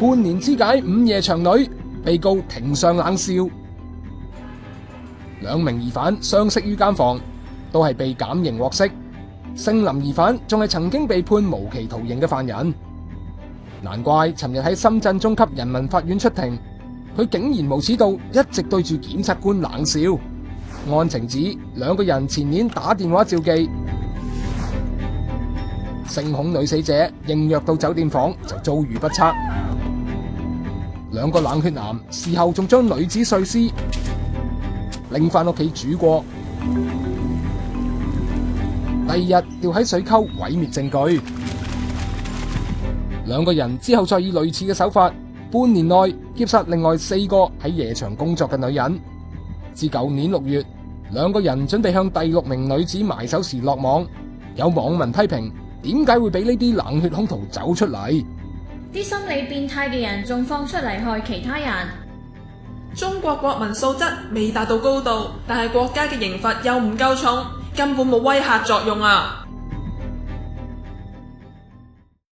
半年肢解午夜場女，被告庭上冷笑。兩名疑犯相識於監房，都係被減刑獲釋。姓林疑犯仲係曾經被判無期徒刑嘅犯人，難怪尋日喺深圳中級人民法院出庭，佢竟然無恥到一直對住檢察官冷笑。案情指兩個人前年打電話召妓，聲控女死者應約到酒店房就遭遇不測，兩個冷血男事後仲將女子碎屍拎返屋企煮過，第二日掉喺水溝毀滅證據。兩個人之後再以類似嘅手法，半年內劫殺另外4個喺夜場工作嘅女人。至舊年6月，兩個人準備向第6名女子埋手時落網。有網民批評，點解會俾呢啲冷血兇徒走出嚟？啲心理變態嘅人仲放出嚟害其他人。中國國民素質未達到高度，但係國家嘅刑罰又唔夠重，根本冇威嚇作用啊！